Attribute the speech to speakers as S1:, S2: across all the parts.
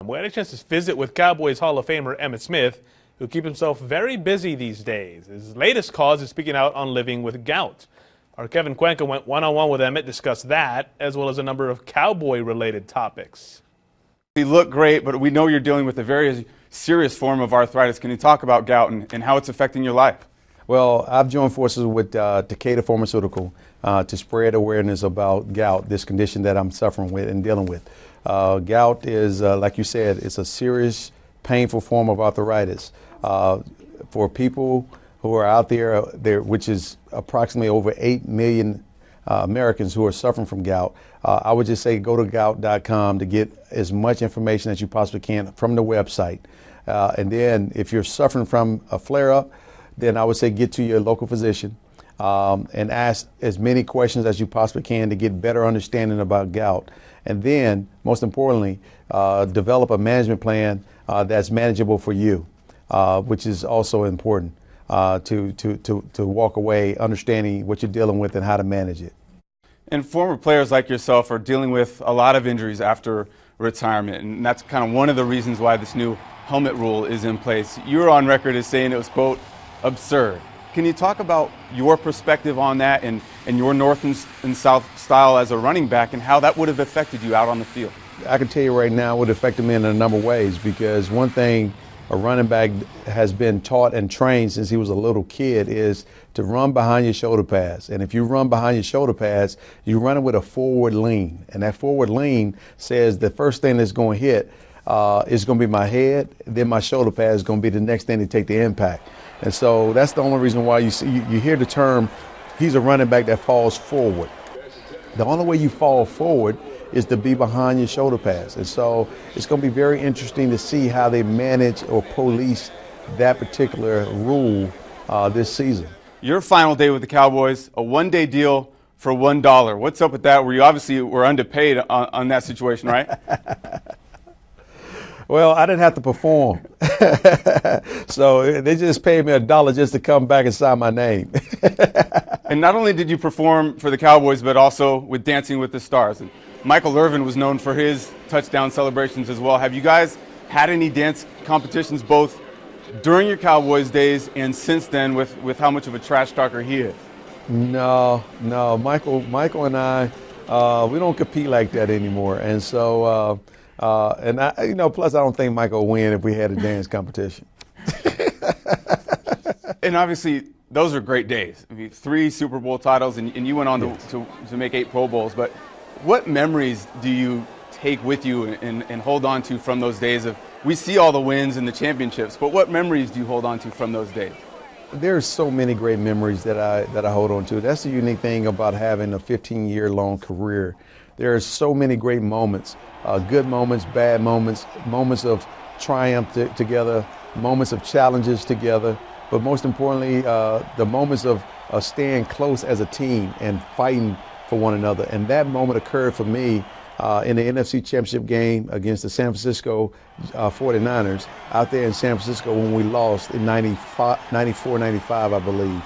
S1: We had a chance to visit with Cowboys Hall of Famer Emmitt Smith, who keeps himself very busy these days. His latest cause is speaking out on living with gout. Our Kevin Cuenca went one-on-one with Emmitt, discussed that, as well as a number of Cowboy-related topics.
S2: You look great, but we know you're dealing with a very serious form of arthritis. Can you talk about gout and how it's affecting your life?
S3: Well, I've joined forces with Takeda Pharmaceutical to spread awareness about gout, this condition that I'm suffering with and dealing with. Gout is, like you said, it's a serious, painful form of arthritis. For people who are out there, which is approximately over 8 million Americans who are suffering from gout, I would just say go to gout.com to get as much information as you possibly can from the website. And then if you're suffering from a flare-up, then I would say get to your local physician and ask as many questions as you possibly can to get better understanding about gout. And then, most importantly, develop a management plan that's manageable for you, which is also important to walk away understanding what you're dealing with and how to manage it.
S2: And former players like yourself are dealing with a lot of injuries after retirement, and that's kind of one of the reasons why this new helmet rule is in place. You were on record as saying it was, quote, absurd. Can you talk about your perspective on that and your north and south style as a running back and how that would have affected you out on the field?
S3: I can tell you right now it would affect me in a number of ways, because one thing a running back has been taught and trained since he was a little kid is to run behind your shoulder pads. And if you run behind your shoulder pads, you're running with a forward lean. And that forward lean says the first thing that's going to hit is going to be my head, then my shoulder pad is going to be the next thing to take the impact. And so that's the only reason why you hear the term, he's a running back that falls forward. The only way you fall forward is to be behind your shoulder pads. And so it's going to be very interesting to see how they manage or police that particular rule this season.
S2: Your final day with the Cowboys, a one-day deal for $1. What's up with that? Where you obviously were underpaid on that situation, right?
S3: Well, I didn't have to perform. So they just paid me $1 just to come back and sign my name.
S2: And not only did you perform for the Cowboys, but also with Dancing with the Stars. And Michael Irvin was known for his touchdown celebrations as well. Have you guys had any dance competitions both during your Cowboys days and since then with how much of a trash talker he is?
S3: No. Michael and I, we don't compete like that anymore. And so, and I, plus I don't think Michael would win if we had a dance competition.
S2: And obviously, those are great days. I mean, 3 Super Bowl titles, and you went on
S3: yes.
S2: to make 8 Pro Bowls. But what memories do you take with you and hold on to from those days? We see all the wins and the championships, but what memories do you hold on to from those days?
S3: There's so many great memories that I hold on to. That's the unique thing about having a 15-year-long career. There are so many great moments, good moments, bad moments, moments of triumph together, moments of challenges together, but most importantly, the moments of staying close as a team and fighting for one another. And that moment occurred for me in the NFC Championship game against the San Francisco 49ers out there in San Francisco when we lost in 94-95, I believe,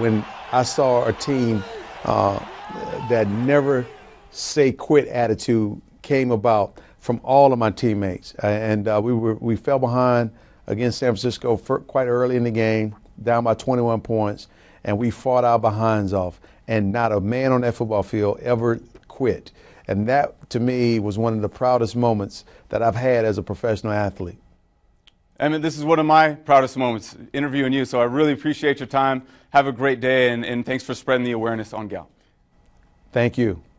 S3: when I saw a team that never say quit attitude came about from all of my teammates. And we fell behind against San Francisco quite early in the game, down by 21 points, and we fought our behinds off. And not a man on that football field ever quit. And that, to me, was one of the proudest moments that I've had as a professional athlete.
S2: Emmitt, this is one of my proudest moments, interviewing you, so I really appreciate your time. Have a great day, and thanks for spreading the awareness on gout.
S3: Thank you.